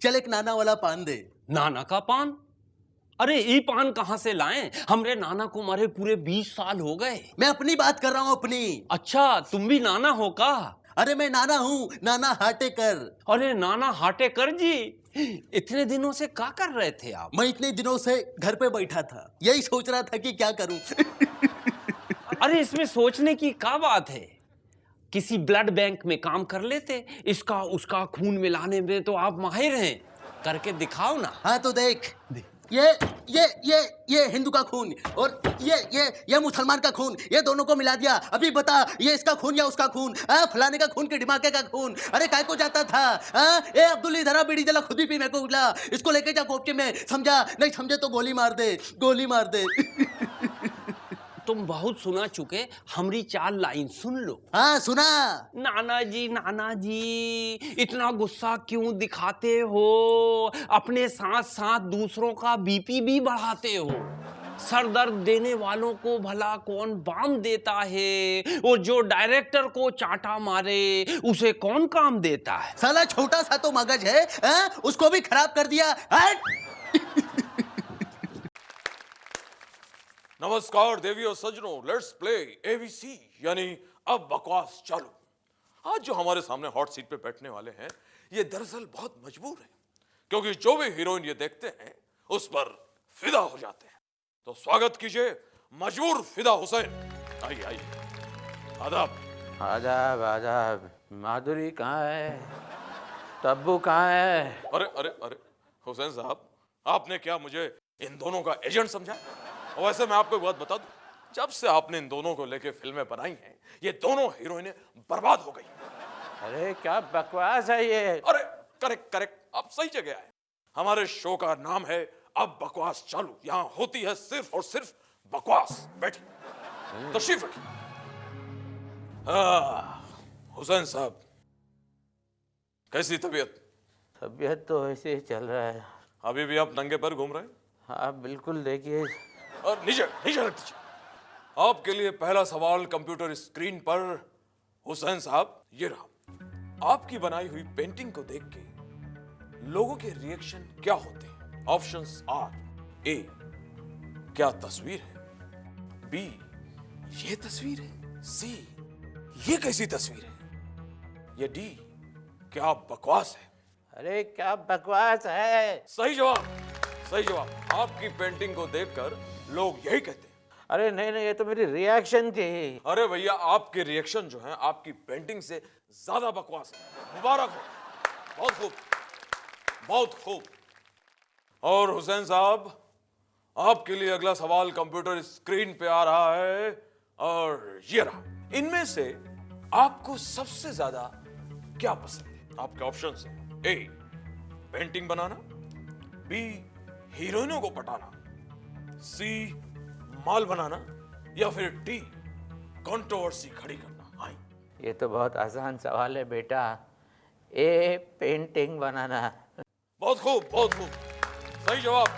चल एक नाना वाला पान दे। नाना का पान? अरे ये पान कहाँ से लाएं? हमरे नाना को मरे पूरे 20 साल हो गए। मैं अपनी बात कर रहा हूँ, अपनी। अच्छा, तुम भी नाना हो का? अरे मैं नाना हूँ, नाना हाटेकर। अरे नाना हाटेकर जी, इतने दिनों से क्या कर रहे थे आप? मैं इतने दिनों से घर पे बैठा था, यही सोच रहा था कि क्या करूं। अरे इसमें सोचने की क्या बात है? किसी ब्लड बैंक में काम कर लेते, इसका उसका खून मिलाने में तो आप माहिर हैं। करके दिखाओ ना। हाँ तो देख, ये हिंदू का खून और ये मुसलमान का खून, ये दोनों को मिला दिया। अभी बता, ये इसका खून या उसका खून? फलाने का खून कि ढिमाके का खून? अरे काय को जाता था? ए अब्दुल इधर आ, बीड़ी जला, खुद ही पीने को उगला। इसको लेके जा कोपचे में, समझा? नहीं समझे तो गोली मार दे, गोली मार दे। तुम बहुत सुना चुके, हमरी 4 लाइन सुन लो। हाँ सुना। नाना जी, इतना गुस्सा क्यों दिखाते हो? अपने साथ साथ दूसरों का बीपी भी बढ़ाते हो। सर दर्द देने वालों को भला कौन बाम देता है? और जो डायरेक्टर को चाटा मारे उसे कौन काम देता है? साला छोटा सा तो मगज है, उसको भी खराब कर दिया। हट! नमस्कार देवी और सज्जनों, लेट्स प्ले एबीसी यानी अब बकवास चालू। आज जो हमारे सामने हॉट सीट पे बैठने वाले हैं, ये दरअसल बहुत मजबूर हैं, क्योंकि जो भी हीरोइन ये देखते हैं उस पर फिदा हो जाते हैं। तो स्वागत कीजिए मजबूर फिदा हुसैन। आइए आइए। आदाब। आदाब आदाब। माधुरी कहाँ है? तब्बू कहाँ है? अरे अरे अरे हुसैन साहब, आपने क्या मुझे इन दोनों का एजेंट समझा? और वैसे मैं आपको एक बात बता दूं, जब से आपने इन दोनों को लेके फिल्में बनाई हैं, ये दोनों हीरोइनें बर्बाद हो गई। अरे क्या बकवास है ये? अरे करेक्ट करेक्ट, आप सही जगह आए। हमारे शो का नाम है अब बकवास चालू। यहाँ होती है सिर्फ और सिर्फ बकवास। बैठिए, तशरीफ रखिए। हुसैन साहब, कैसी तबीयत? तबीयत तो ऐसे ही चल रहा है। अभी भी आप नंगे पैर घूम रहे हैं? हाँ बिल्कुल, देखिए। और नीचे नीचे रख दीजिए। आपके लिए पहला सवाल कंप्यूटर स्क्रीन पर। हुसैन साहब, ये रहा। आपकी बनाई हुई पेंटिंग को देख के लोगों के रिएक्शन क्या होते हैं? ऑप्शंस आर: ए, क्या तस्वीर है? बी, ये तस्वीर है? सी, ये कैसी तस्वीर है? या डी, क्या बकवास है? अरे क्या बकवास है? सही जवाब, सही जवाब। आपकी पेंटिंग को देखकर लोग यही कहते हैं। अरे नहीं नहीं, ये तो मेरी रिएक्शन थी। अरे भैया, आपके रिएक्शन जो है आपकी पेंटिंग से ज्यादा बकवास है। मुबारक हो, बहुत खूब, बहुत खूब। और हुसैन साहब, आपके लिए अगला सवाल कंप्यूटर स्क्रीन पे आ रहा है और ये रहा। इनमें से आपको सबसे ज्यादा क्या पसंद है? आपके ऑप्शन है: ए, पेंटिंग बनाना, बी, हीरोइनों को पटाना, सी, माल बनाना, या फिर डी, कंट्रोवर्सी खड़ी करना। आई, ये तो बहुत आसान सवाल है बेटा। ए, पेंटिंग बनाना। बहुत खूब, बहुत खूब, सही जवाब,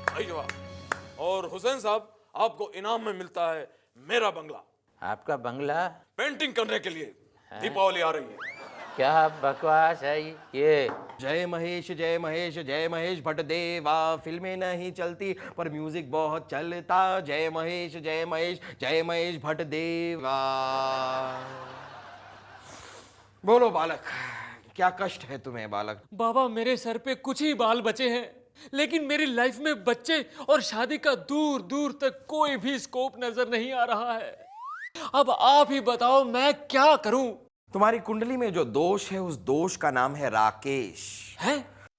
सही जवाब। और हुसैन साहब, आपको इनाम में मिलता है मेरा बंगला। आपका बंगला? पेंटिंग करने के लिए। दीपावली आ रही है। क्या बकवास है ये? जय महेश जय महेश जय महेश भट्टदेवा। फिल्में नहीं चलती पर म्यूजिक बहुत चलता। जय महेश जय महेश जय महेश भट्टदेवा। बोलो बालक, क्या कष्ट है तुम्हें बालक? बाबा, मेरे सर पे कुछ ही बाल बचे हैं, लेकिन मेरी लाइफ में बच्चे और शादी का दूर दूर तक कोई भी स्कोप नजर नहीं आ रहा है। अब आप ही बताओ मैं क्या करूं? तुम्हारी कुंडली में जो दोष है, उस दोष का नाम है राकेश। है?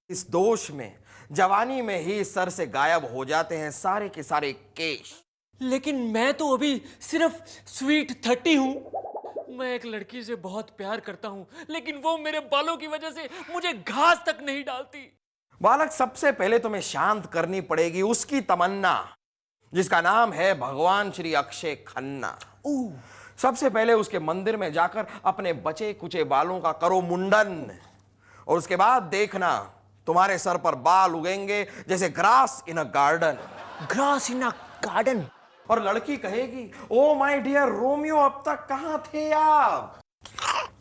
इस दोष में जवानी में ही सर से गायब हो जाते हैं सारे के सारे केश। लेकिन मैं तो अभी सिर्फ स्वीट 30 हूं। मैं एक लड़की से बहुत प्यार करता हूं, लेकिन वो मेरे बालों की वजह से मुझे घास तक नहीं डालती। बालक, सबसे पहले तुम्हें शांत करनी पड़ेगी उसकी तमन्ना, जिसका नाम है भगवान श्री अक्षय खन्ना। सबसे पहले उसके मंदिर में जाकर अपने बचे कुचे बालों का करो मुंडन, और उसके बाद देखना तुम्हारे सर पर बाल उगेंगे जैसे ग्रास इन अ गार्डन। ग्रास इन अ गार्डन? और लड़की कहेगी, ओ माय डियर रोमियो, अब तक कहां थे आप?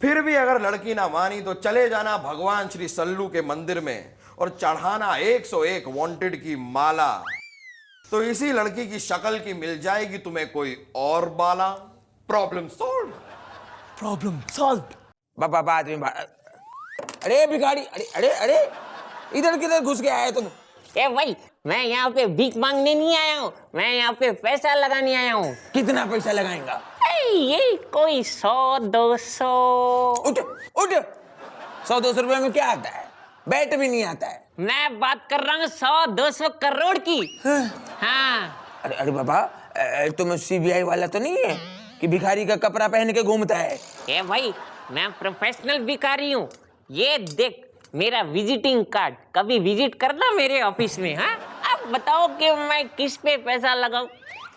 फिर भी अगर लड़की ना मानी तो चले जाना भगवान श्री सल्लू के मंदिर में और चढ़ाना 101 वांटेड की माला, तो इसी लड़की की शक्ल की मिल जाएगी तुम्हें कोई और बाला। Problem solve. Problem solve. बाबा बाद में अरे भिखारी, अरे अरे अरे इधर किधर घुस के आए तुम? ए भाई, मैं यहाँ पे भीख मांगने नहीं आया हूँ, मैं यहाँ पे पैसा लगाने आया हूँ। कितना पैसा लगाएगा? ये कोई 100-200। उठ उठ, 100-200 रुपए में क्या आता है? बैट भी नहीं आता है। मैं बात कर रहा हूँ 100-200 करोड़ की। हाँ। अरे अरे बाबा, तुम CBI वाला तो नहीं है कि भिखारी का कपड़ा पहन के घूमता है? ए भाई, मैं प्रोफेशनल भिखारी हूँ। ये देख मेरा विजिटिंग कार्ड, कभी विजिट करना मेरे ऑफिस में। हाँ, अब बताओ कि मैं किस पे पैसा लगाऊं।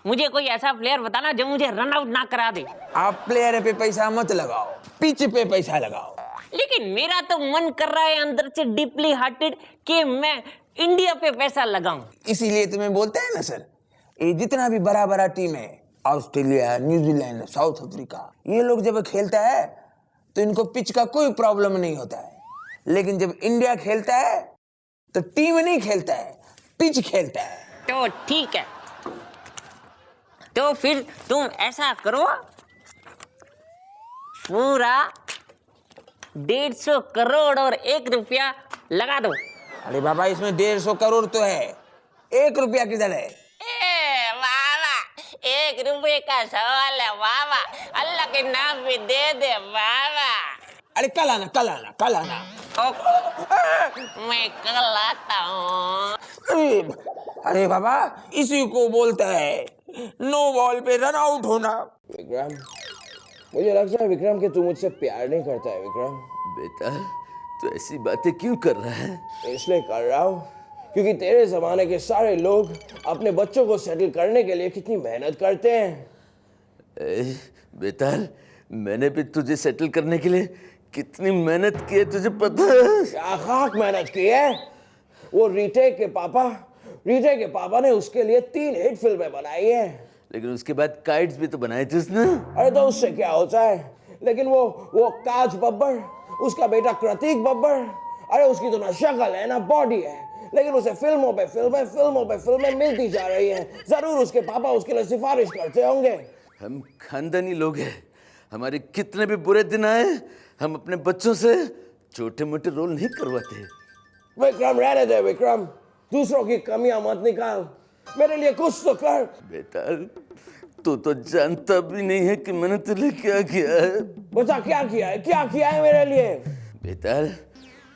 मुझे कोई ऐसा प्लेयर बताना जो मुझे रन आउट ना करा दे। आप प्लेयर पे पैसा मत लगाओ, पिच पे पैसा लगाओ। लेकिन मेरा तो मन कर रहा है अंदर से डीपली हार्टेड कि मैं इंडिया पे पैसा लगाऊं। इसीलिए तुम्हें बोलते हैं ना सर, ये जितना भी बड़ा बड़ा टीम है, ऑस्ट्रेलिया, न्यूजीलैंड, साउथ अफ्रीका, ये लोग जब खेलता है तो इनको पिच का कोई प्रॉब्लम नहीं होता है। लेकिन जब इंडिया खेलता है तो टीम नहीं खेलता है, पिच खेलता है। तो ठीक है, तो फिर तुम ऐसा करो, पूरा 150 करोड़ और 1 रुपया लगा दो। अरे बाबा, इसमें 150 करोड़ तो है, 1 रुपया किधर है? ए बाबा, 1 रुपये का सवाल है बाबा, अल्लाह के नाम पे दे दे बाबा। अरे कल आना, कल आना, कल आना। मैं कल आता हूँ। अरे बाबा, इसी को बोलता है नो बॉल पे रन आउट होना। विक्रम, मुझे लगता है विक्रम कि तू मुझसे प्यार नहीं करता है। विक्रम बेटा, तो ऐसी बातें क्यों कर रहा है? इसलिए कर रहा हूँ क्योंकि तेरे जमाने के सारे लोग अपने बच्चों को सेटल करने के लिए कितनी मेहनत करते हैं। बेटा, मैंने भी तुझे सेटल करने के लिए कितनी मेहनत की है तुझे पता है? क्या खाक मेहनत की है? वो रीटेक के पापा ने उसके लिए 3 हिट फिल्में बनाई हैं। लेकिन उसके बाद काइट्स भी तो बनाए थे उसने। अरे तो उससे क्या होता है? लेकिन वो काज बब्बर, उसका बेटा कृतिक बब्बर, अरे उसकी तो ना शक्ल है ना बॉडी है, लेकिन उसे फिल्मों पे फिल्में मिलती जा रही हैं। जरूर उसके पापा उसके लिए सिफारिश करते होंगे। हम खानदानी लोग हैं, हमारे कितने भी बुरे दिन आए, हम अपने बच्चों से छोटे मोटे रोल नहीं करवाते। विक्रम रहने दे विक्रम, दूसरों की कमियां मत निकाल, मेरे लिए कुछ तो कर। बेटा, तू तो जानता भी नहीं है कि मैंने तेरे लिए क्या किया है। बता क्या किया है मेरे लिए? बेटा,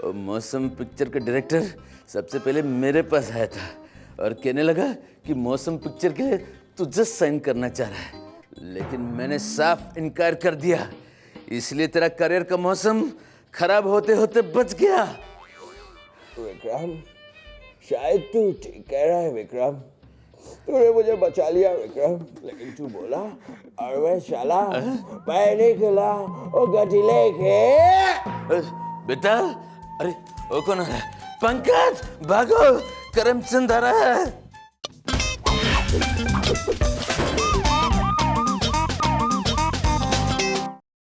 वो मौसम पिक्चर का डायरेक्टर सबसे पहले मेरे पास आया था और कहने लगा कि मौसम पिक्चर के लिए तुझे साइन करना चाह रहा है, लेकिन मैंने साफ इनकार कर दिया। इसलिए तेरा करियर का मौसम खराब होते होते बच गया। विक्रम, शायद तू ठीक कह रहा है विक्रम, तूने मुझे बचा लिया विक्रम, लेकिन तू बोला और मैं चला मैं निकला ओ गड्डी लेके। बेटा, अरे वो कौन आ रहा है? पंकज, भागो, करमचंद आ रहा है।